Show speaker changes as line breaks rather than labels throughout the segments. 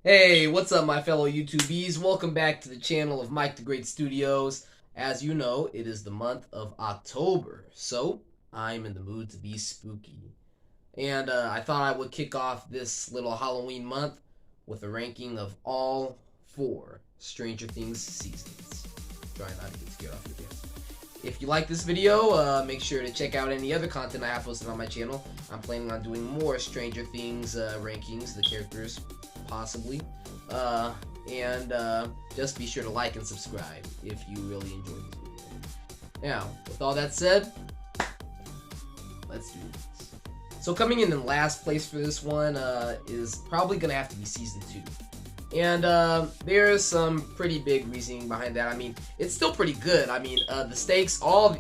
Hey, what's up, my fellow YouTubies? Welcome back to the channel of Mike the Great Studios. As you know, it is the month of October, so I'm in the mood to be spooky. And I thought I would kick off this little Halloween month with a ranking of all four Stranger Things seasons. Try not to get scared off your pants. If you like this video, make sure to check out any other content I have posted on my channel. I'm planning on doing more Stranger Things rankings, the characters, possibly. Uh, and just be sure to like and subscribe if you really enjoyed this video. Now, with all that said, let's do this. So coming in last place for this one is probably going to have to be Season 2. And there's some pretty big reasoning behind that. I mean, it's still pretty good. I mean, the stakes, all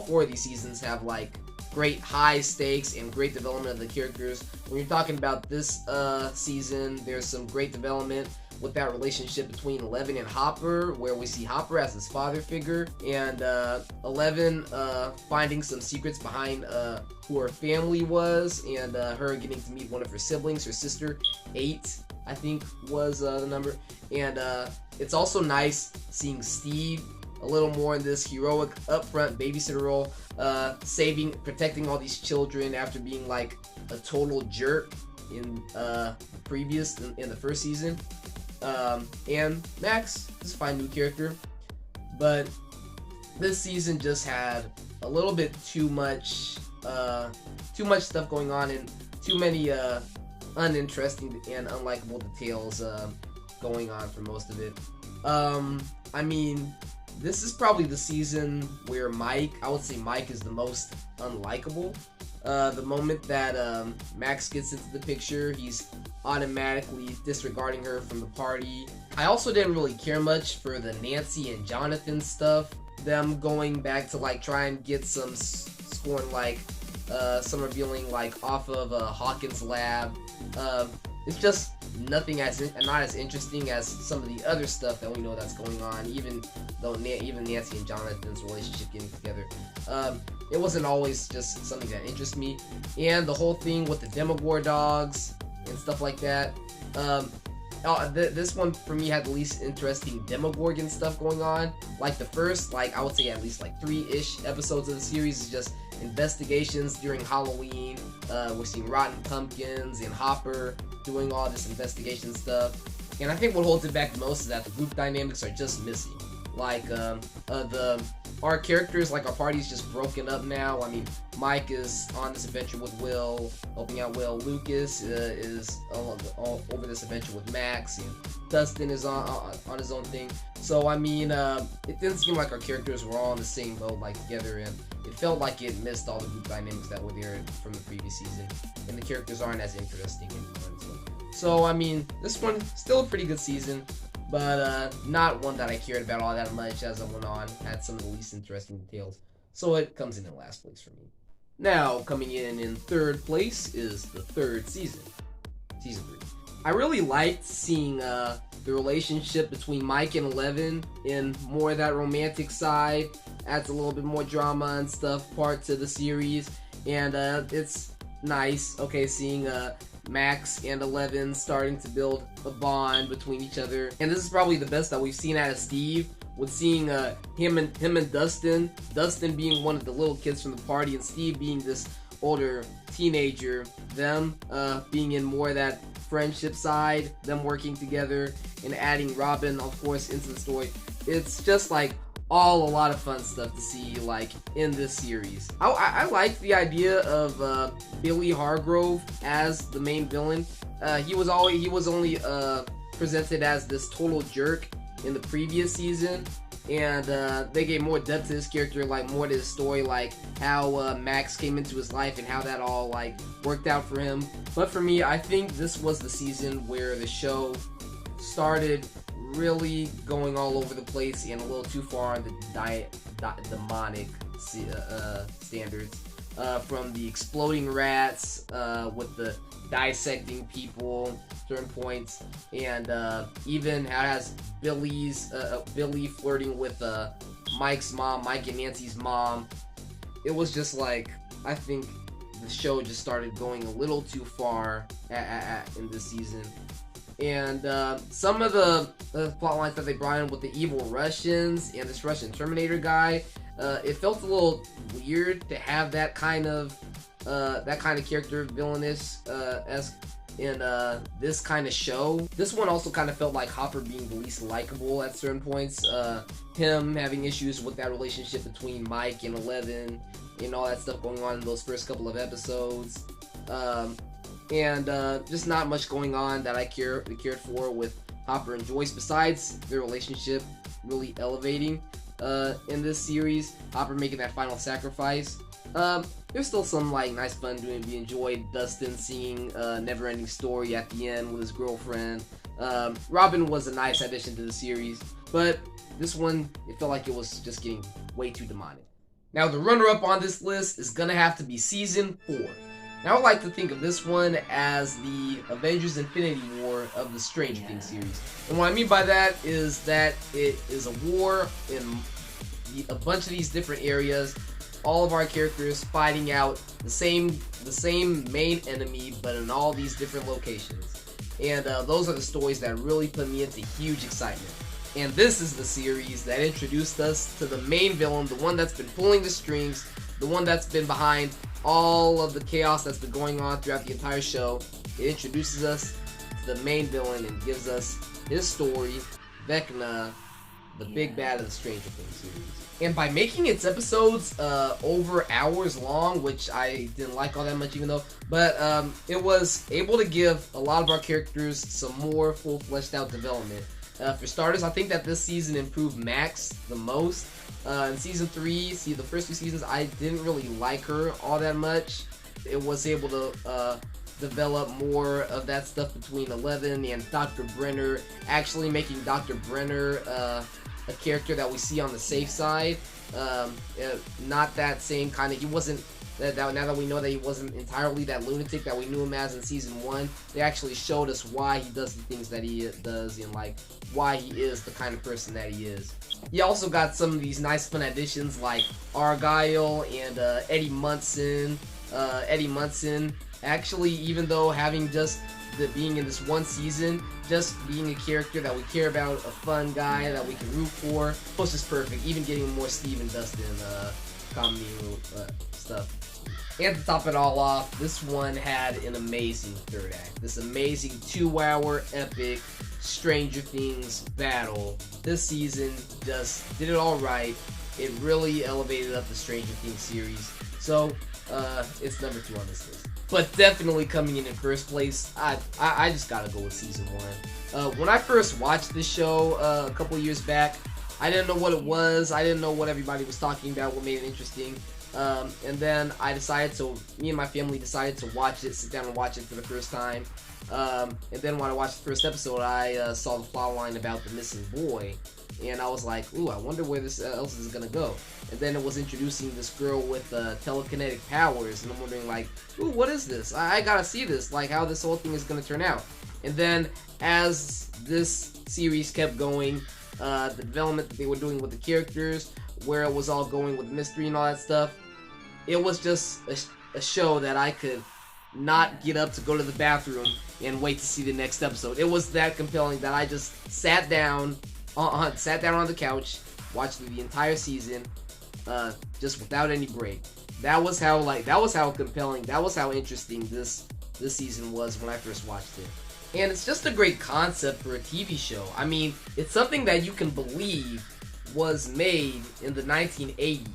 four of these seasons have like great high stakes and great development of the characters. When you're talking about this season, there's some great development with that relationship between Eleven and Hopper, where we see Hopper as his father figure, and Eleven finding some secrets behind who her family was, and her getting to meet one of her siblings, her sister, 8. I think was the number. And it's also nice seeing Steve a little more in this heroic upfront babysitter role, protecting all these children after being like a total jerk in in the first season. And Max is a fine new character, but this season just had a little bit too much stuff going on and too many uninteresting and unlikable details going on for most of it. I mean, this is probably the season where I would say Mike is the most unlikable. The moment that Max gets into the picture, he's automatically disregarding her from the party. I also didn't really care much for the Nancy and Jonathan stuff. Them going back to like try and get some scoring like some revealing like off of Hawkins' lab. It's just not as interesting as some of the other stuff that we know that's going on. Even Nancy and Jonathan's relationship getting together, it wasn't always just something that interests me. And the whole thing with the Demogorgon dogs and stuff like that. This one for me had the least interesting Demogorgon stuff going on. Like the first, like I would say at least like 3-ish episodes of the series is just investigations during Halloween. We're seeing Rotten Pumpkins and Hopper doing all this investigation stuff. And I think what holds it back the most is that the group dynamics are just missing. Like our characters, like our party's just broken up now. I mean, Mike is on this adventure with Will, helping out Will. Lucas is all over this adventure with Max, and Dustin is on his own thing. So I mean, it didn't seem like our characters were all in the same boat, like together, and it felt like it missed all the group dynamics that were there from the previous season, and the characters aren't as interesting anymore. So I mean, this one still a pretty good season, but not one that I cared about all that much as I went on. Had some of the least interesting details, so it comes in last place for me. Now, coming in third place is the third season, season 3. I really liked seeing the relationship between Mike and Eleven in more of that romantic side. Adds a little bit more drama and stuff part to the series, and it's nice. Okay, seeing Max and Eleven starting to build a bond between each other, and this is probably the best that we've seen out of Steve. With seeing him and Dustin being one of the little kids from the party, and Steve being this older teenager, them being in more of that friendship side, them working together, and adding Robin, of course, into the story. It's just like a lot of fun stuff to see like in this series. I like the idea of Billy Hargrove as the main villain. He was only presented as this total jerk in the previous season, and they gave more depth to his character, like more to his story, like how Max came into his life and how that all like worked out for him. But for me, I think this was the season where the show started really going all over the place and a little too far on the demonic standards. From the exploding rats with the dissecting people certain points, and even how it has Billy flirting with Mike's mom, Mike and Nancy's mom. It was just like, I think the show just started going a little too far in this season. And some of the plot lines that they brought in with the evil Russians and this Russian Terminator guy, it felt a little weird to have that kind of character, villainous esque, in this kind of show. This one also kind of felt like Hopper being the least likable at certain points. Him having issues with that relationship between Mike and Eleven, and all that stuff going on in those first couple of episodes. And just not much going on that I cared for with Hopper and Joyce, besides their relationship really elevating in this series. Hopper making that final sacrifice. There's still some like nice fun doing be enjoyed. Dustin singing Never Ending Story at the end with his girlfriend. Robin was a nice addition to the series, but this one, it felt like it was just getting way too demonic. Now the runner-up on this list is gonna have to be Season 4. Now, I would like to think of this one as the Avengers Infinity War of the Stranger Things series. And what I mean by that is that it is a war in a bunch of these different areas. All of our characters fighting out the same main enemy, but in all these different locations. And those are the stories that really put me into huge excitement. And this is the series that introduced us to the main villain, the one that's been pulling the strings, the one that's been behind all of the chaos that's been going on throughout the entire show. It introduces us to the main villain and gives us his story, Vecna, the big bad of the Stranger Things series. And by making its episodes over hours long, which I didn't like all that much even though, but it was able to give a lot of our characters some more full fleshed out development. For starters, I think that this season improved Max the most. In Season 3, the first 2 seasons, I didn't really like her all that much. It was able to develop more of that stuff between Eleven and Dr. Brenner, actually making Dr. Brenner a character that we see on the safe side. Not that same kind of, he wasn't, now that we know that he wasn't entirely that lunatic that we knew him as in Season 1, they actually showed us why he does the things that he does and like why he is the kind of person that he is. He also got some of these nice fun additions like Argyle and Eddie Munson. Eddie Munson, actually, even though having just being in this one season, just being a character that we care about, a fun guy that we can root for, was just perfect. Even getting more Steve and Dustin comedy stuff. And to top it all off, this one had an amazing third act. This amazing 2-hour epic Stranger Things battle. This season just did it all right. It really elevated up the Stranger Things series. So, it's number 2 on this list. But definitely coming in first place, I just gotta go with Season 1. When I first watched this show a couple years back, I didn't know what it was. I didn't know what everybody was talking about, what made it interesting. And then me and my family decided to watch it, sit down and watch it for the first time. And then when I watched the first episode, I saw the plot line about the missing boy. And I was like, ooh, I wonder where this else is gonna go. And then it was introducing this girl with telekinetic powers, and I'm wondering like, ooh, what is this? I gotta see this, like how this whole thing is gonna turn out. And then as this series kept going, the development that they were doing with the characters, where it was all going with mystery and all that stuff, it was just a show that I could not get up to go to the bathroom and wait to see the next episode. It was that compelling that I just sat down on the couch, watched the entire season, just without any break. That was how compelling, that was how interesting this season was when I first watched it. And it's just a great concept for a TV show. I mean, it's something that you can believe was made in the 1980s.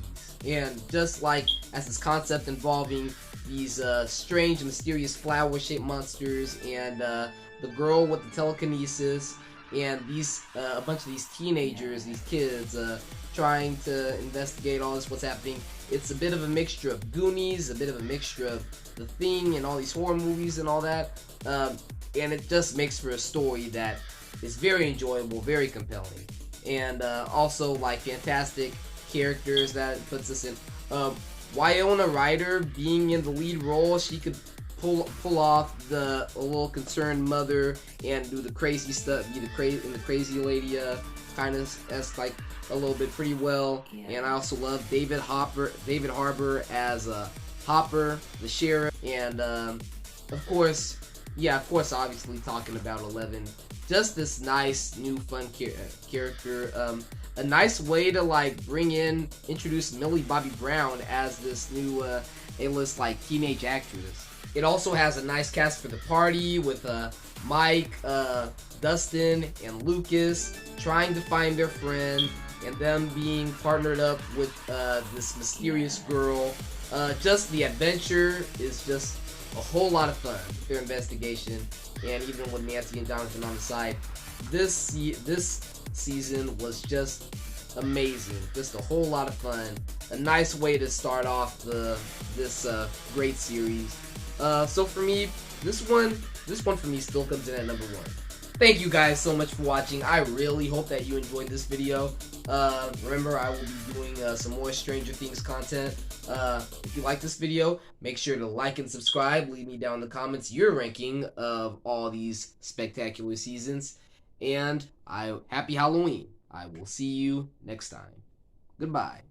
And just like as this concept involving these strange, mysterious flower-shaped monsters and the girl with the telekinesis and these a bunch of these teenagers, these kids, trying to investigate all this, what's happening. It's a bit of a mixture of Goonies, a bit of a mixture of The Thing and all these horror movies and all that. And it just makes for a story that is very enjoyable, very compelling. And also like fantastic characters that it puts us in. Winona Ryder being in the lead role, she could pull off a little concerned mother and do the crazy stuff, be the crazy lady kind of as like a little bit pretty well. Yeah. And I also love David Harbour as Hopper, the sheriff, and of course yeah, of course, obviously talking about 11. Just this nice new fun character. A nice way to like introduce Millie Bobby Brown as this new A-list like teenage actress. It also has a nice cast for the party with Mike, Dustin, and Lucas trying to find their friend, and them being partnered up with this mysterious girl. Just the adventure is just a whole lot of fun. Their investigation, and even with Nancy and Jonathan on the side, this season was just amazing. Just a whole lot of fun. A nice way to start off this great series. So for me, this one for me still comes in at number 1. Thank you guys so much for watching. I really hope that you enjoyed this video. Remember, I will be doing some more Stranger Things content. If you like this video, make sure to like and subscribe. Leave me down in the comments your ranking of all these spectacular seasons. And happy Halloween. I will see you next time. Goodbye.